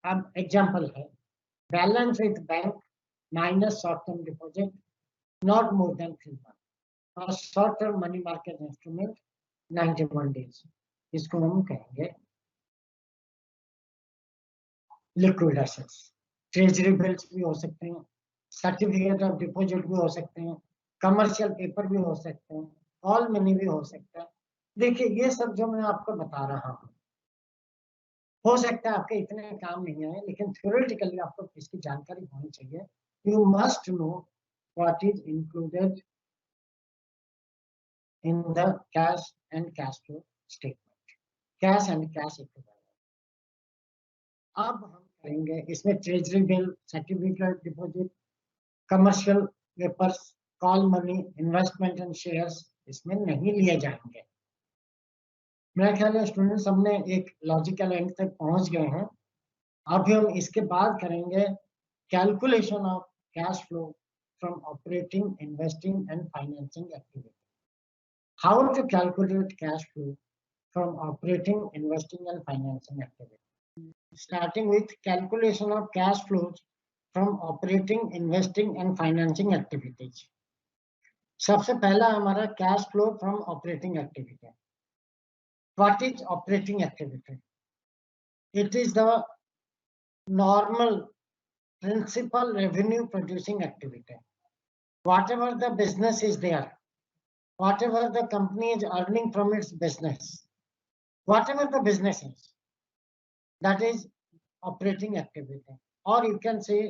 अब एग्जाम्पल है, balance with bank minus short term deposit not more than 3 month और short term money market instrument 91 days. इसको हम कहेंगे लिक्विड एसेट्स। ट्रेजरी बिल्स भी हो सकते हैं, सर्टिफिकेट ऑफ डिपॉजिट भी हो सकते हैं, कमर्शियल पेपर भी हो सकते हैं, ऑल मनी भी हो सकता है। देखिए ये सब जो मैं आपको बता रहा हूँ, हो सकता है आपके इतने काम नहीं आए, लेकिन थ्योरेटिकली आपको इसकी जानकारी होनी चाहिए। You must know what is included in the cash and cash flow statement, cash and cash equivalent. अब हम करेंगे इसमें treasury bill, certificate deposit, commercial papers, call money, investment and shares इसमें नहीं लिए जाएंगे। मेरा ख्याल है स्टूडेंट्स हमने एक लॉजिकल एंड तक पहुंच गए हैं। अभी हम इसके बाद करेंगे calculation of cash flow from operating, investing and financing activity. How to calculate cash flow from operating, investing and financing activity. Starting with calculation of cash flows from operating, investing and financing activities. सबसे पहला हमारा cash flow from operating activity. What is operating activity? It is the normal principal revenue producing activity. Whatever the business is there, whatever the company is earning from its business, whatever the business is, that is operating activity, or you can say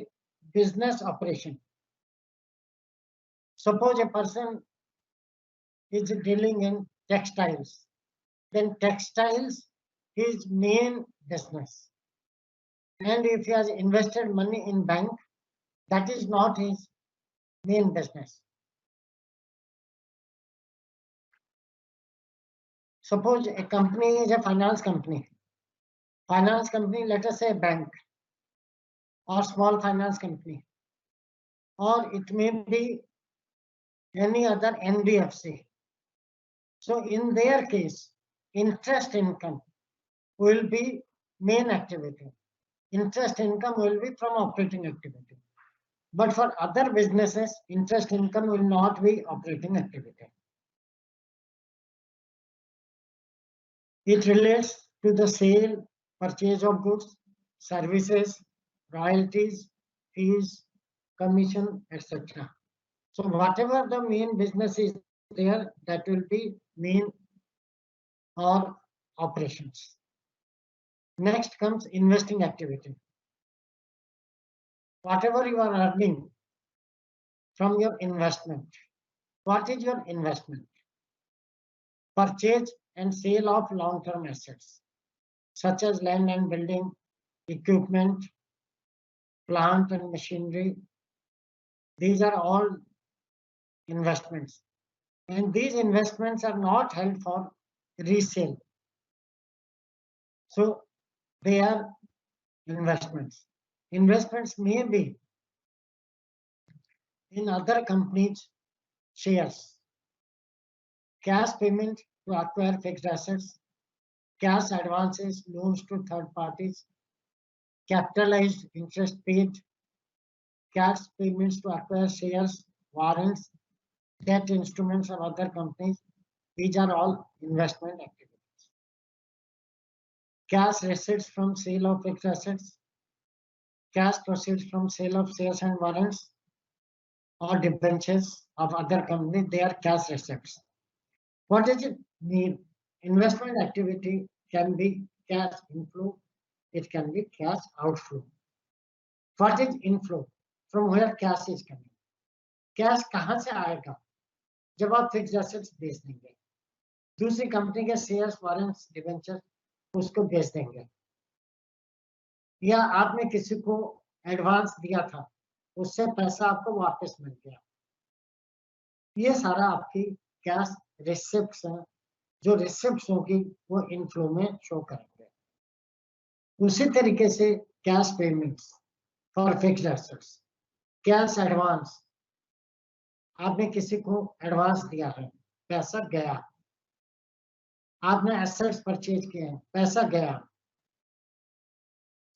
business operation. Suppose a person is dealing in textiles, then textiles is main business. And if he has invested money in bank, that is not his main business. Suppose a company is a finance company. Finance company, let us say bank or small finance company, or it may be any other NBFC. So in their case, interest income will be main activity. Interest income will be from operating activity. But for other businesses, interest income will not be operating activity. It relates to the sale, purchase of goods, services, royalties, fees, commission, etc. So whatever the main business is there, that will be main or operations. Next comes investing activity. Whatever you are earning from your investment. What is your investment? Purchase and sale of long-term assets, such as land and building, equipment, plant and machinery. These are all investments. And these investments are not held for resale. So they are investments. Investments may be in other companies' shares, cash payment to acquire fixed assets, cash advances, loans to third parties, capitalized interest paid, cash payments to acquire shares, warrants, debt instruments of other companies. These are all investment activities. Cash receipts from sale of fixed assets, cash proceeds from sale of shares and warrants or debentures of other companies, they are cash receipts. What does it mean? Investment activity can be cash inflow, it can be cash outflow. What is inflow? From where cash is coming? Cash कहां से आएगा? जब आप fixed assets बेच देंगे, दूसरी company के shares, warrants, debenture उसको बेच देंगे, या आपने किसी को एडवांस दिया था, उससे पैसा आपको वापस मिल गया, ये सारा आपकी कैश रिसिप्ट्स हैं, जो रिसिप्ट्स होगी वो इनफ्लो में शो करेंगे। उसी तरीके से cash payments for fixed assets, cash advance, आपने किसी को एडवांस दिया है, पैसा गया, आपने एसेट्स परचेज किए हैं, पैसा गया।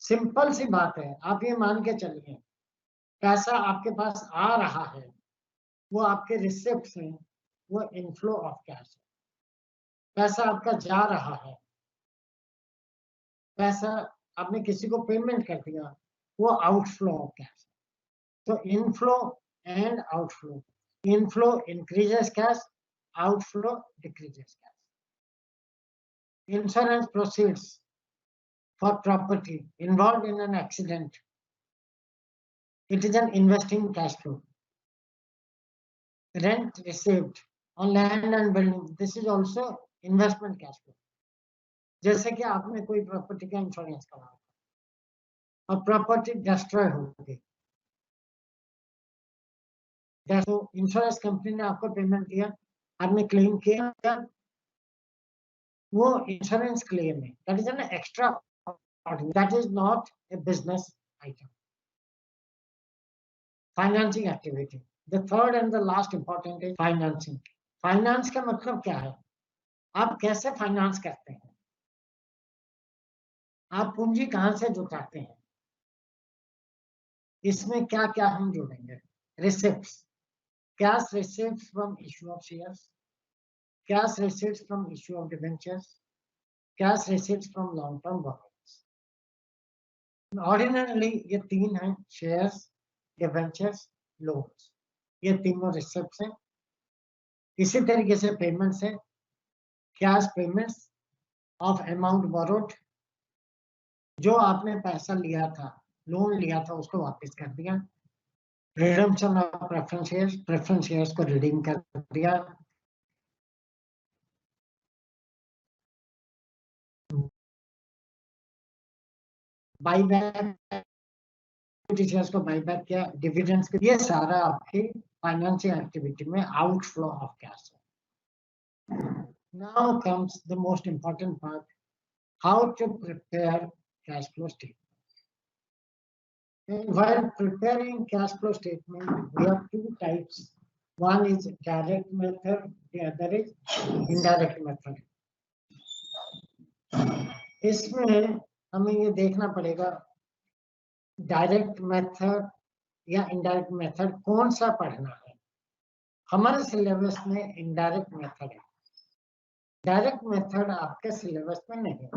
सिंपल सी बात है, आप ये मान के चलिए पैसा आपके पास आ रहा है, वो आपके रिसिप्ट्स हैं, वो इनफ्लो ऑफ कैश है। पैसा आपका जा रहा है, पैसा आपने किसी को पेमेंट कर दिया, वो आउटफ्लो ऑफ कैश। तो inflow and outflow, inflow increases cash, outflow decreases cash. Insurance proceeds for property involved in an accident, it is an investing cash flow. Rent received on land and building, this is also investment cash flow. जैसे कि आपने कोई property का insurance कराया और property destroy हो गई, तो इंश्योरेंस कंपनी ने आपको पेमेंट दिया, आपने क्लेम किया, वो इंश्योरेंस क्लेम है, that is an extra, that is not a business item. Financing activity, the third and the last important is financing. Finance का मतलब क्या है? आप कैसे फाइनेंस करते हैं, आप पूंजी कहां से जुटाते हैं, इसमें क्या क्या हम जोड़ेंगे? Receipts, cash receipts from issue of shares, cash receipts from issue of debentures, cash receipts from long term borrowings. Ordinarily ये तीन हैं, शेयर्स, डिबेंचर्स, लोन्स, ये तीनों रिसिप्ट्स हैं। इसी तरीके से पेमेंट्स है, cash payments of amount borrowed, जो आपने पैसा लिया था, लोन लिया था, उसको वापस कर दिया। रिडम्पशन ऑफ प्रेफरेंस शेयर्स को रिडीम कर दिया। बाईबैक, शेयर्स को बाईबैक किया, डिविडेंड्स को, ये सारा आपकी फाइनेंशियल एक्टिविटी में आउटफ्लो ऑफ कैश है। Now comes the most important part, how to prepare cash flow statement. And while preparing cash flow statement, we have two types. One is direct method, the other is indirect method. इसमें हमें ये देखना पड़ेगा direct method या indirect method कौन सा पढ़ना है। हमारे सिलेबस में इनडायरेक्ट मेथड है, डायरेक्ट मेथड आपके सिलेबस में नहीं है,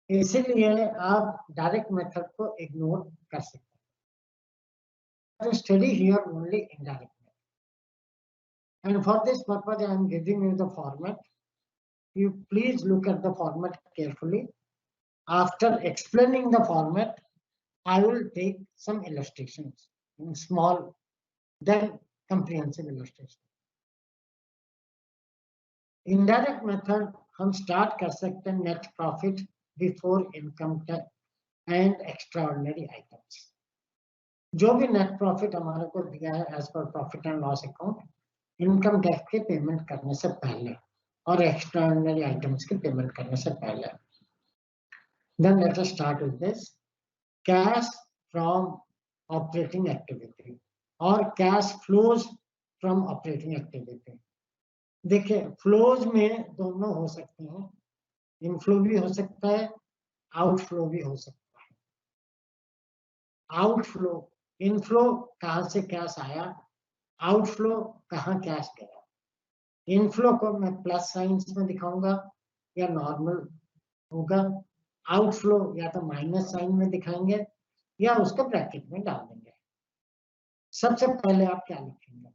इसीलिए आप डायरेक्ट मेथड को इग्नोर कर सकते हैं। Study here only indirect method, and for this purpose I am giving you the format. You please look at the format carefully. After explaining the format, I will take some illustrations, small, then comprehensive illustration. Indirect method हम start कर सकते हैं net profit before income tax and extraordinary items. जो भी net profit हमारे को दिया है as per profit and loss account, income tax के पेमेंट करने से पहले और एक्स्ट्राऑर्डिनरी आइटम्स की पेमेंट करने से पहले। Then let us start with this. Cash from operating activity or cash flows from operating activity. देखिए फ्लोज में दोनों हो सकते हैं, इनफ्लो भी हो सकता है, आउटफ्लो भी हो सकता है। आउटफ्लो, इनफ्लो कहाँ से कैश आया, आउटफ्लो कहाँ कैश गया। इनफ्लो को मैं प्लस साइंस में दिखाऊंगा या नॉर्मल होगा, आउटफ्लो या तो माइनस साइन में दिखाएंगे या उसको ब्रैकेट में डाल देंगे। सबसे पहले आप क्या लिखेंगे,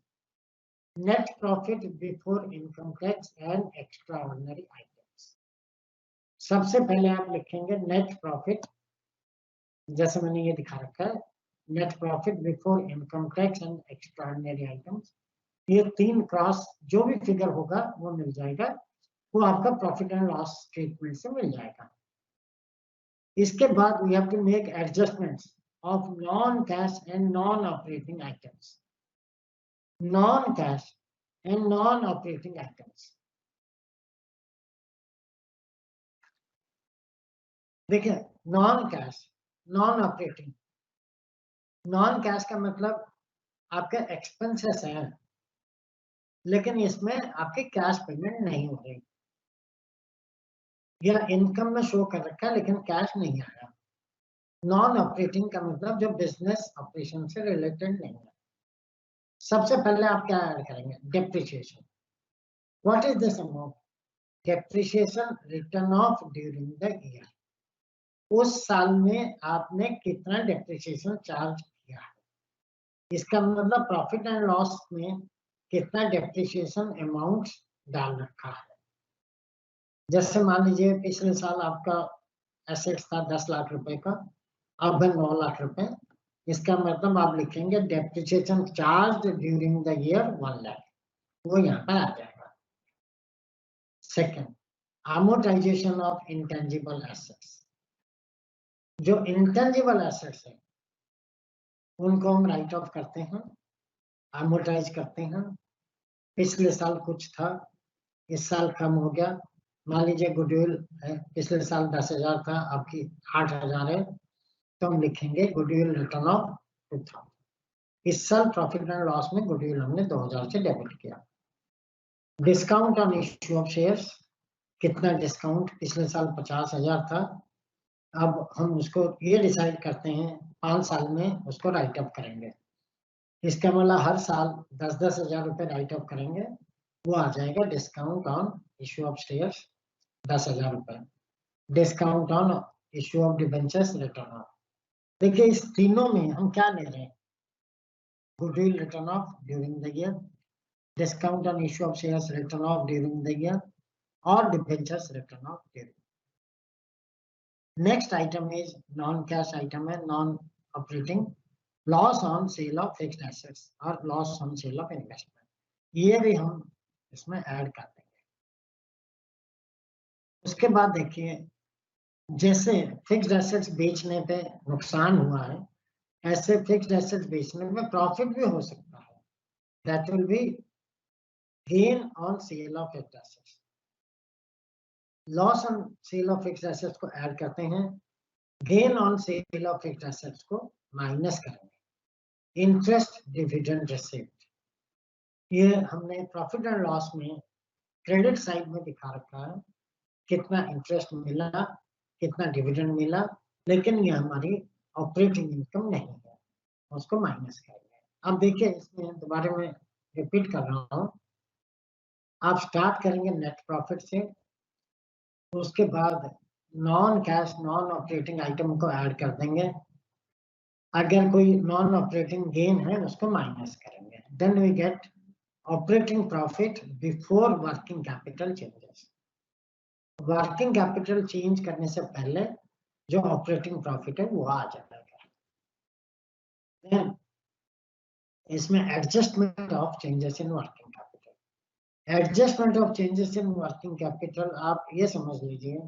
net profit before income tax and extraordinary items. सबसे पहले आप लिखेंगे नेट प्रॉफिट, जैसे मैंने ये दिखा रखा है, net profit before income tax and extraordinary items. ये तीन क्रॉस जो भी फिगर होगा वो मिल जाएगा, वो आपका प्रॉफिट एंड लॉस स्टेटमेंट से मिल जाएगा। इसके बाद we have to make adjustments of non cash and non operating items. Non cash and non operating items, देखिए non cash, non operating, non cash का मतलब आपके एक्सपेंसेस हैं लेकिन इसमें आपके कैश पेमेंट नहीं हो रही, या इनकम में शो कर रखा है लेकिन कैश नहीं आया। नॉन ऑपरेटिंग का मतलब जो बिजनेस ऑपरेशन से रिलेटेड नहीं है। सबसे पहले आप क्या ऐड करेंगे? Depreciation. What is this amount? Depreciation return off during the year. उस साल में आपने कितना डेप्रिसिएशन चार्ज किया है, इसका मतलब प्रॉफिट एंड लॉस में कितना डेप्रिसिएशन अमाउंट डाल रखा है। जैसे मान लीजिए पिछले साल आपका एसेट्स था 10 लाख रुपए का, अब है 9 लाख रुपए, इसका मतलब आप लिखेंगे depreciation charge during the year 1 lakh, वो यहाँ पर आ जाएगा। Second, amortization of intangible assets. जो इंटेंजिबल एसेट्स है उनको हम राइट ऑफ करते हैं, amortize करते हैं। पिछले साल कुछ था, इस साल कम हो गया। मान लीजिए गुडविल है, पिछले साल 10,000 था, आपकी 8,000 है, तो हम लिखेंगे गुडविल रिटर्न ऑफ 2000। इस साल प्रॉफिट एंड लॉस में गुडविल हमने 2000 से डेबिट किया। Discount on issue of shares, कितना डिस्काउंट? पिछले साल 50,000 था, अब हम उसको ये डिसाइड करते हैं 5 साल में उसको राइट अप करेंगे। इसका मतलब हर साल 10-10 हजार रुपए राइट अप करेंगे, वो आ जाएगा discount on issue of shares 10,000 रुपए। Discount on issue of debentures written off. देखिए इस तीनों में हम क्या ले रहे हैं? Goodwill written off during the year, discount on issue of shares written off during the year, और debentures written off during. Next item is non cash item है, non operating, loss on sale of fixed assets और loss on sale of investment. ये भी हम इसमें add कर देंगे। उसके बाद देखिए, जैसे फिक्स्ड एसेट्स बेचने पे नुकसान हुआ है, ऐसे फिक्स्ड एसेट्स बेचने में प्रॉफिट भी हो सकता है, that will be gain on sale of fixed assets. Loss on sale of fixed assets को ऐड करते हैं, gain on sale of fixed assets को माइनस करेंगे। इंटरेस्ट डिविडेंड रिसीव्ड, ये हमने प्रॉफिट एंड लॉस में क्रेडिट साइड में दिखा रखा है, कितना इंटरेस्ट मिला, कितना डिविडेंड मिला, लेकिन ये हमारी ऑपरेटिंग इनकम नहीं है, उसको माइनस करेंगे। अब देखिए इसमें दोबारा मैं रिपीट कर रहा हूँ, आप स्टार्ट करेंगे नेट प्रॉफिट से, उसके बाद non cash non operating item को ऐड कर देंगे, अगर कोई नॉन ऑपरेटिंग गेन है उसको माइनस करेंगे, then we get operating profit before working capital changes. Working capital change करने से पहले जो ऑपरेटिंग प्रॉफिट है वो आ जाएगा। इसमें adjustment of changes in working capital. Adjustment of changes in working capital आप ये समझ लीजिए,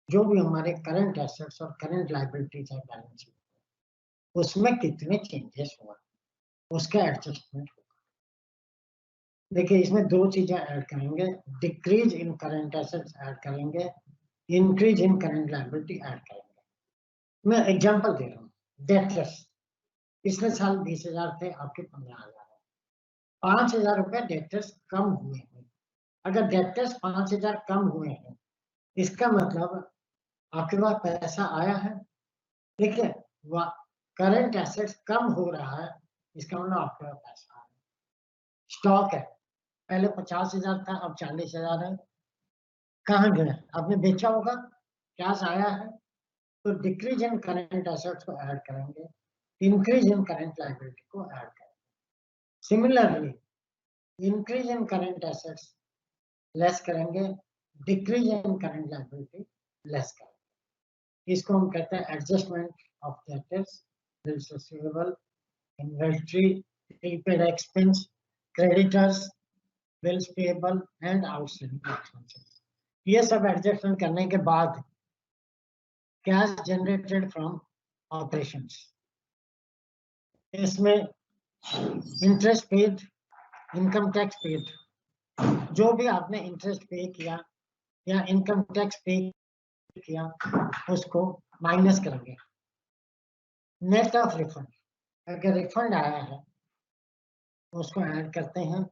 जो भी हमारे करंट एसेट्स और करंट लायबिलिटीज है बैलेंस शीट, उसमें कितने चेंजेस हुआ उसका एडजस्टमेंट होगा। देखिए इसमें दो चीजें ऐड करेंगे, decrease in current assets add करेंगे, increase in current liability add करेंगे। मैं एग्जांपल दे रहा हूँ, डेटर्स पिछले साल 20,000 थे, आपके 15,000 है, 5,000 रुपए डेटर्स कम हुए हैं। अगर डेटर्स 5,000 कम हुए हैं, इसका मतलब आपके पास पैसा आया है। देखिए करंट एसेट्स कम हो रहा है, इसका मतलब आपके पास पैसा है। स्टॉक है, पहले 50,000 था, अब 40,000 है, कहाँ गया? आपने बेचा होगा, कैश आया है, तो डिक्रीज इन करंट एसेट्स को ऐड करेंगे, इंक्रीज इन करंट लायबिलिटी को ऐड करेंगे। Similarly increase in current assets less करेंगे, decrease in current liability less करेंगे। इसको हम कहते हैं adjustment of debtors, bills receivable, inventory, prepaid expense, creditors, bills payable and outstanding expenses. ये सब एडजस्टमेंट करने के बाद कैश जनरेटेड फ्रॉम ऑपरेशंस, इसमें interest paid, income tax paid, जो भी आपने इंटरेस्ट पे किया या इनकम टैक्स पे किया उसको माइनस करेंगे। नेट ऑफ रिफंड, अगर रिफंड आया है उसको ऐड करते हैं,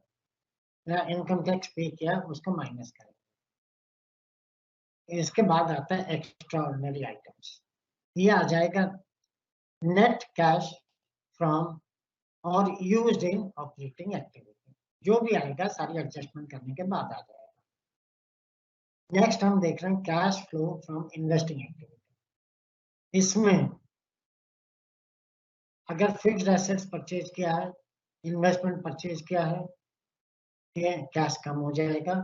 या इनकम टैक्स पे किया उसको माइनस करेंगे। इसके बाद आता है एक्स्ट्रा ऑर्डिनरी आइटम्स, ये आ जाएगा नेट कैश फ्रॉम और यूज्ड इन ऑपरेटिंग एक्टिविटी, जो भी आएगा सारी एडजस्टमेंट करने के बाद आ जाएगा। नेक्स्ट हम देख रहे हैं cash flow from investing activity. इसमें अगर फिक्स्ड एसेट्स परचेज किया है, इन्वेस्टमेंट परचेज किया है, ये कैश कम हो जाएगा,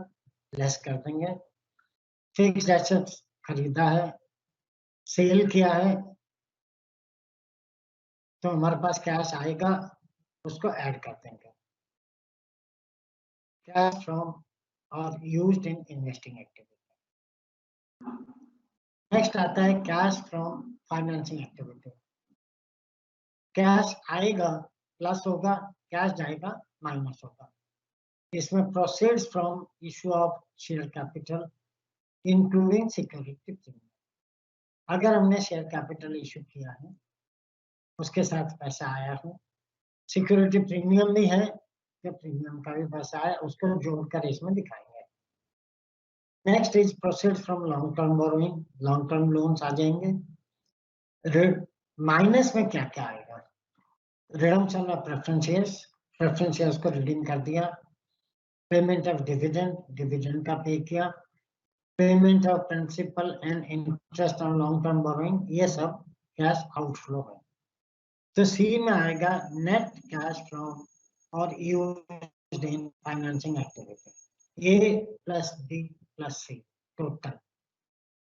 लेस कर देंगे। फिक्स्ड एसेट्स खरीदा है, सेल किया है, तो हमारे पास कैश आएगा, उसको ऐड कर देंगे। कैश फ्रॉम और used in investing activity. Next आता है cash from financing activity. Cash आएगा प्लस होगा, कैश जाएगा माइनस होगा। इसमें proceeds from issue of share capital including security premium. अगर हमने शेयर कैपिटल इशू किया है, उसके साथ पैसा आया है, सिक्योरिटी प्रीमियम भी है, तो प्रीमियम का भी पैसा है, उसको जोड़कर इसमें दिखाएंगे। Next is proceed from long term borrowing, long term loans आ जाएंगे। माइनस में क्या क्या आएगा? Redemption of preference shares, preference shares को रिडीम कर दिया। पेमेंट ऑफ डिविडेंड, डिविडेंड का पे किया। Payment of principal and interest on long term borrowing, ये सब कैश आउटफ्लो है। तो सी में आएगा नेट कैश फ्रॉम और used in financing activity, A plus B plus C total.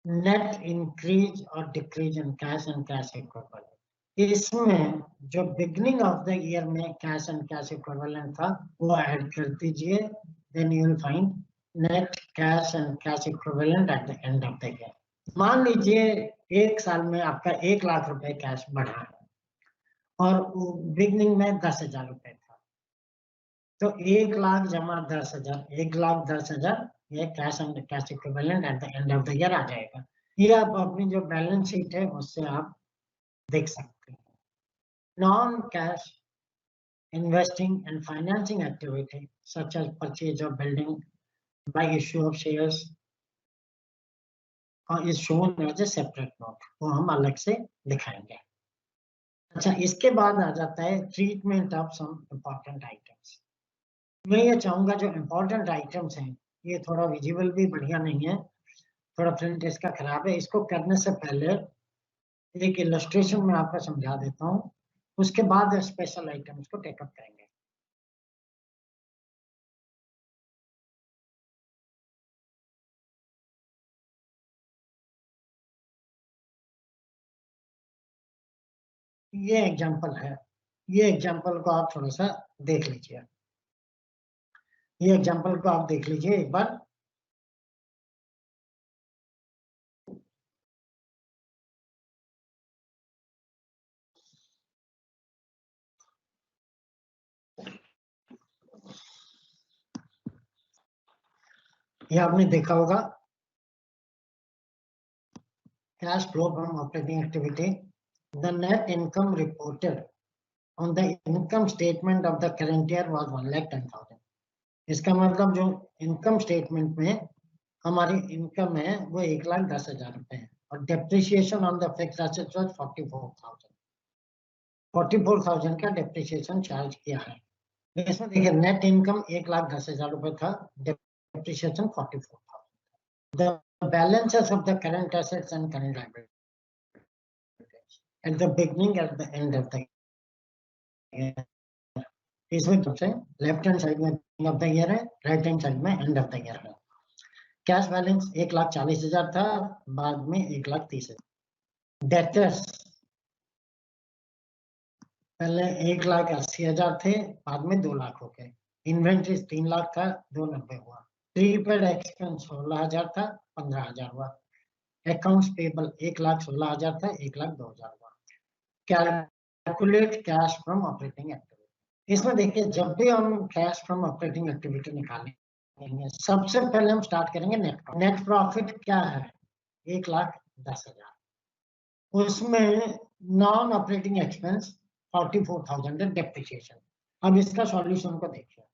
Net increase और decrease in cash and cash equivalent. इसमें जो बिगनिंग ऑफ द ईयर में कैश एंड कैश इक्विवेलेंट था वो ऐड कर दीजिए, then you will find net cash and cash equivalent at the end of the year. मान लीजिए एक साल में आपका 1 लाख रुपए कैश बढ़ा है और बिगनिंग में 10,000 रुपए था, तो 1 लाख जमा 10,000, 1,10,000 ये cash and cash equivalent at the end of the year आ जाएगा। ये आप अपनी जो बैलेंस शीट है उससे आप देख सकते हैं। Non-cash investing and financing activity such as purchase of building by issue of shares is shown as a separate note, वो हम अलग से दिखाएंगे। अच्छा, इसके बाद आ जाता है treatment of some important items. मैं ये चाहूंगा जो इम्पोर्टेंट आइटम्स हैं, ये थोड़ा विजिबल भी बढ़िया नहीं है, थोड़ा प्रिंट इसका खराब है, इसको करने से पहले एक इलस्ट्रेशन में आपको समझा देता हूँ, उसके बाद स्पेशल आइटम्स को टेकअप करेंगे। ये एग्जांपल है, ये एग्जांपल को आप थोड़ा सा देख लीजिए, ये एग्जांपल को आप देख लीजिए एक बार। ये आपने देखा होगा, cash flow from operating activity, the net income reported on the income statement of the current year was 1,10,000। इसका मतलब जो इनकम स्टेटमेंट में हमारी इनकम है वो 1,10,000 रुपए है, और depreciation on the fixed assets was 44,000। 44,000 का डेप्रिसिएशन चार्ज किया है। इसमें देखिए नेट इनकम 1,10,000 रुपए था, depreciation 44,000। The balances of the current assets and current liabilities at the beginning, at the end of the year. इसमें सबसे लेफ्ट हैंड साइड में beginning of the year है, राइट हैंड साइड में and of the year है। Cash balance 1,40,000 था, बाद में 1,30,000। Debtors पहले 1,80,000 थे, बाद में 2 लाख हो गए। इन्वेंट्री 3 लाख था, 2,90 हुआ। प्रीपेड एक्सपेंस 16,000 था, 15,000 हुआ। अकाउंट्स पेबल 1,16,000 था, 1,02,000 हुआ। Calculate cash from operating activity. इसमें देखिए जब भी हम कैश फ्रॉम ऑपरेटिंग एक्टिविटी निकालेंगे, सबसे पहले हम स्टार्ट करेंगे नेट प्रॉफिट। नेट प्रॉफिट क्या है? 1,10,000। उसमें नॉन ऑपरेटिंग एक्सपेंस 44,000 डेप्रिसिएशन। अब इसका सॉल्यूशन को देखिए।